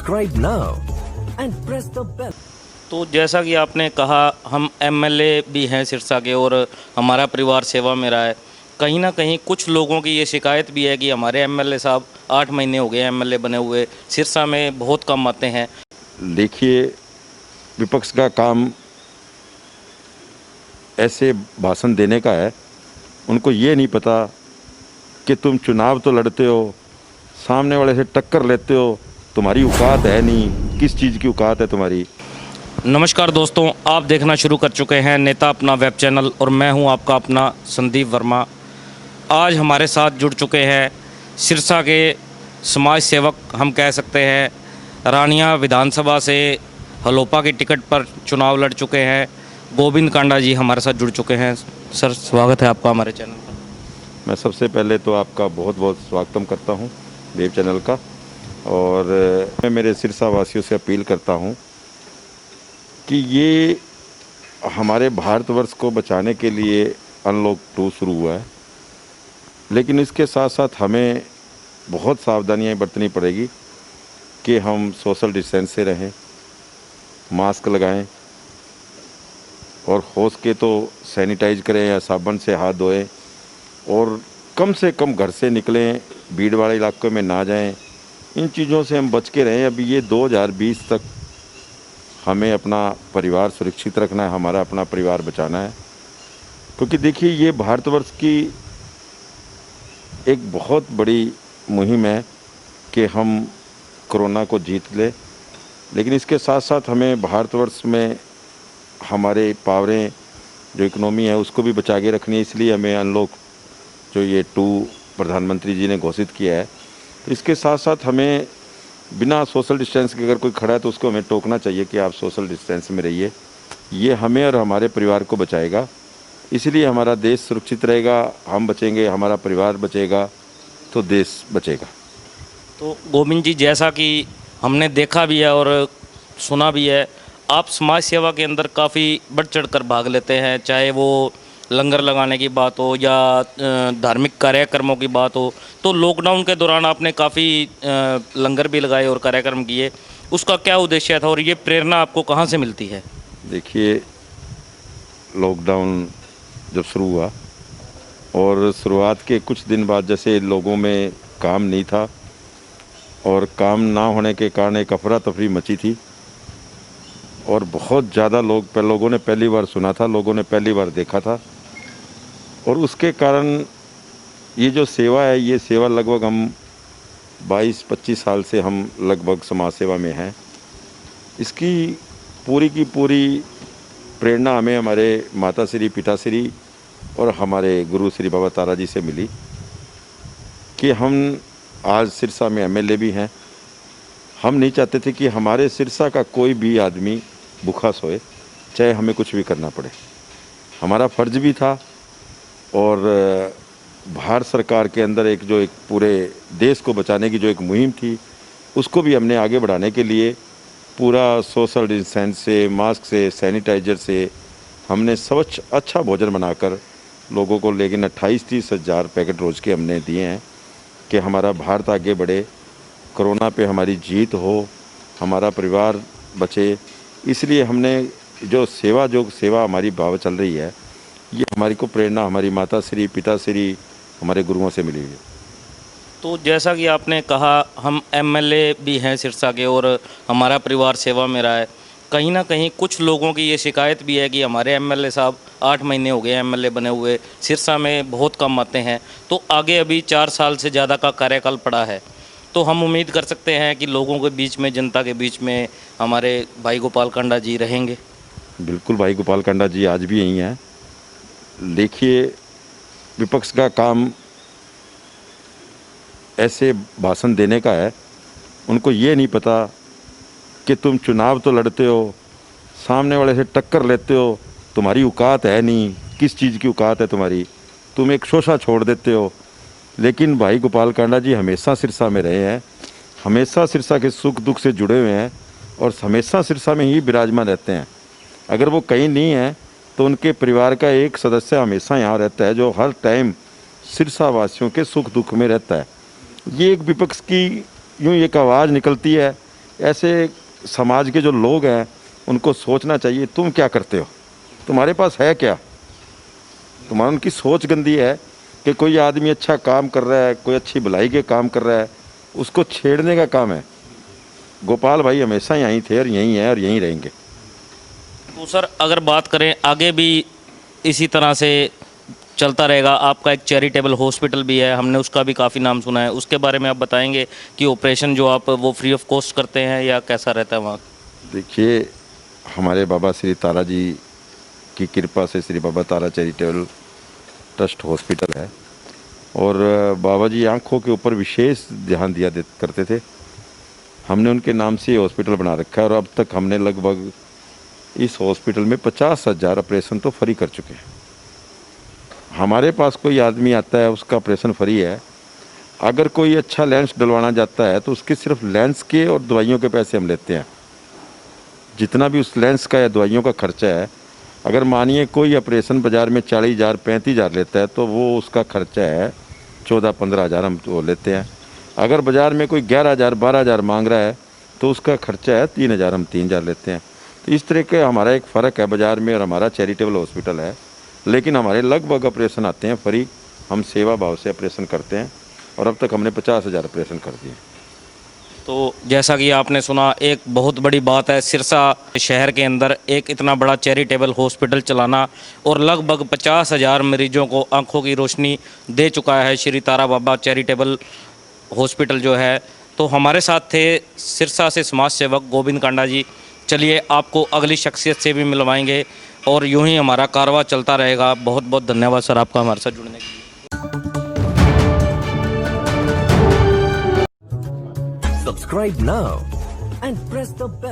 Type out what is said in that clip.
Subscribe now and press the bell. तो जैसा कि आपने कहा, हम एमएलए भी हैं सिरसा के और हमारा परिवार सेवा में रहा है। कहीं ना कहीं कुछ लोगों की ये शिकायत भी है कि हमारे एमएलए साहब 8 महीने हो गए एमएलए बने हुए, सिरसा में बहुत कम आते हैं। देखिए, विपक्ष का काम ऐसे भाषण देने का है। उनको ये नहीं पता कि तुम चुनाव तो लड़ते हो, सामने वाले से टक्कर लेते हो, तुम्हारी औकात है नहीं, किस चीज़ की औकात है तुम्हारी। नमस्कार दोस्तों, आप देखना शुरू कर चुके हैं नेता अपना वेब चैनल और मैं हूं आपका अपना संदीप वर्मा। आज हमारे साथ जुड़ चुके हैं सिरसा के समाज सेवक, हम कह सकते हैं रानिया विधानसभा से हलोपा की टिकट पर चुनाव लड़ चुके हैं, गोविंद कांडा जी हमारे साथ जुड़ चुके हैं। सर, स्वागत है आपका हमारे चैनल पर। मैं सबसे पहले तो आपका बहुत बहुत स्वागतम करता हूं वेब चैनल का, और मैं मेरे सिरसा वासियों से अपील करता हूं कि ये हमारे भारतवर्ष को बचाने के लिए अनलॉक 2 शुरू हुआ है, लेकिन इसके साथ साथ हमें बहुत सावधानियां बरतनी पड़ेगी कि हम सोशल डिस्टेंस से रहें, मास्क लगाएं और हो सके तो सैनिटाइज करें या साबुन से हाथ धोएं, और कम से कम घर से निकलें, भीड़ वाले इलाकों में ना जाएं। इन चीज़ों से हम बच के रहें। अभी ये 2020 तक हमें अपना परिवार सुरक्षित रखना है, हमारा अपना परिवार बचाना है, क्योंकि देखिए ये भारतवर्ष की एक बहुत बड़ी मुहिम है कि हम कोरोना को जीत ले, लेकिन इसके साथ साथ हमें भारतवर्ष में हमारे पावरें जो इकोनॉमी है उसको भी बचा के रखनी है। इसलिए हमें अनलॉक जो ये 2 प्रधानमंत्री जी ने घोषित किया है, तो इसके साथ साथ हमें बिना सोशल डिस्टेंस के अगर कोई खड़ा है तो उसको हमें टोकना चाहिए कि आप सोशल डिस्टेंस में रहिए। ये हमें और हमारे परिवार को बचाएगा, इसलिए हमारा देश सुरक्षित रहेगा, हम बचेंगे, हमारा परिवार बचेगा तो देश बचेगा। तो गोविंद जी, जैसा कि हमने देखा भी है और सुना भी है, आप समाज सेवा के अंदर काफ़ी बढ़ चढ़ कर भाग लेते हैं, चाहे वो लंगर लगाने की बात हो या धार्मिक कार्यक्रमों की बात हो। तो लॉकडाउन के दौरान आपने काफ़ी लंगर भी लगाए और कार्यक्रम किए, उसका क्या उद्देश्य था और ये प्रेरणा आपको कहाँ से मिलती है? देखिए, लॉकडाउन जब शुरू हुआ और शुरुआत के कुछ दिन बाद जैसे लोगों में काम नहीं था और काम ना होने के कारण एक अफरा तफरी मची थी, और बहुत ज़्यादा लोगों ने पहली बार सुना था, लोगों ने पहली बार देखा था, और उसके कारण ये जो सेवा है, ये सेवा लगभग हम 22-25 साल से हम लगभग समाज सेवा में हैं। इसकी पूरी की पूरी प्रेरणा हमें हमारे माता श्री, पिताश्री और हमारे गुरु श्री बाबा तारा जी से मिली कि हम आज सिरसा में एमएलए भी हैं। हम नहीं चाहते थे कि हमारे सिरसा का कोई भी आदमी भूखा सोए, चाहे हमें कुछ भी करना पड़े। हमारा फ़र्ज भी था, और भारत सरकार के अंदर एक पूरे देश को बचाने की जो एक मुहिम थी, उसको भी हमने आगे बढ़ाने के लिए पूरा सोशल डिस्टेंस से, मास्क से, सैनिटाइजर से हमने स्वच्छ अच्छा भोजन बनाकर लोगों को, लेकिन 28-30 हज़ार पैकेट रोज़ के हमने दिए हैं कि हमारा भारत आगे बढ़े, कोरोना पे हमारी जीत हो, हमारा परिवार बचे। इसलिए हमने जो सेवा हमारी भाव चल रही है, ये हमारी को प्रेरणा हमारी माता श्री, पिताश्री, हमारे गुरुओं से मिली है। तो जैसा कि आपने कहा, हम एमएलए भी हैं सिरसा के और हमारा परिवार सेवा में रहा है। कहीं ना कहीं कुछ लोगों की ये शिकायत भी है कि हमारे एमएलए साहब 8 महीने हो गए एमएलए बने हुए, सिरसा में बहुत कम आते हैं। तो आगे अभी 4 साल से ज़्यादा का कार्यकाल पड़ा है, तो हम उम्मीद कर सकते हैं कि लोगों के बीच में, जनता के बीच में हमारे भाई गोपाल कांडा जी रहेंगे। बिल्कुल, भाई गोपाल कांडा जी आज भी यहीं हैं। देखिए, विपक्ष का काम ऐसे भाषण देने का है। उनको ये नहीं पता कि तुम चुनाव तो लड़ते हो, सामने वाले से टक्कर लेते हो, तुम्हारी औकात है नहीं, किस चीज़ की औकात है तुम्हारी, तुम एक शोषा छोड़ देते हो। लेकिन भाई गोपाल कांडा जी हमेशा सिरसा में रहे हैं, हमेशा सिरसा के सुख दुख से जुड़े हुए हैं और हमेशा सिरसा में ही विराजमान रहते हैं। अगर वो कहीं नहीं है तो उनके परिवार का एक सदस्य हमेशा यहाँ रहता है, जो हर टाइम सिरसा वासियों के सुख दुख में रहता है। ये एक विपक्ष की यूँ एक आवाज़ निकलती है, ऐसे समाज के जो लोग हैं उनको सोचना चाहिए, तुम क्या करते हो, तुम्हारे पास है क्या। तुम्हारा उनकी सोच गंदी है कि कोई आदमी अच्छा काम कर रहा है, कोई अच्छी भलाई के काम कर रहा है, उसको छेड़ने का काम है। गोपाल भाई हमेशा यहीं थे और यहीं हैं और यहीं रहेंगे। तो सर अगर बात करें आगे भी इसी तरह से चलता रहेगा, आपका एक चैरिटेबल हॉस्पिटल भी है, हमने उसका भी काफ़ी नाम सुना है, उसके बारे में आप बताएंगे कि ऑपरेशन जो आप वो फ्री ऑफ कॉस्ट करते हैं या कैसा रहता है वहाँ? देखिए, हमारे बाबा श्री तारा जी की कृपा से श्री बाबा तारा चैरिटेबल ट्रस्ट हॉस्पिटल है और बाबा जी आँखों के ऊपर विशेष ध्यान करते थे। हमने उनके नाम से ये हॉस्पिटल बना रखा है और अब तक हमने लगभग इस हॉस्पिटल में 50,000 ऑपरेशन तो फ्री कर चुके हैं। हमारे पास कोई आदमी आता है उसका ऑपरेशन फ्री है। अगर कोई अच्छा लेंस डलवाना जाता है तो उसके सिर्फ लेंस के और दवाइयों के पैसे हम लेते हैं। जितना भी उस लेंस का या दवाइयों का खर्चा है, अगर मानिए कोई ऑपरेशन बाज़ार में 40,000 35,000 लेता है तो वो उसका खर्चा है 14-15,000 हम वो लेते हैं। अगर बाज़ार में कोई 11,000 12,000 मांग रहा है तो उसका खर्चा है 3,000, हम 3,000 लेते हैं। तो इस तरह के हमारा एक फ़र्क है बाज़ार में और हमारा चैरिटेबल हॉस्पिटल है, लेकिन हमारे लगभग ऑपरेशन आते हैं फ्री। हम सेवा भाव से ऑपरेशन करते हैं और अब तक हमने 50,000 ऑपरेशन कर दिए। तो जैसा कि आपने सुना, एक बहुत बड़ी बात है सिरसा शहर के अंदर एक इतना बड़ा चैरिटेबल हॉस्पिटल चलाना और लगभग 50,000 मरीजों को आंखों की रोशनी दे चुका है श्री तारा बाबा चैरिटेबल हॉस्पिटल जो है। तो हमारे साथ थे सिरसा से समाज सेवक गोविंद कांडा जी। चलिए आपको अगली शख्सियत से भी मिलवाएंगे और यूं ही हमारा कारवां चलता रहेगा। बहुत बहुत धन्यवाद सर आपका हमारे साथ जुड़ने के लिए। Subscribe now and press the bell.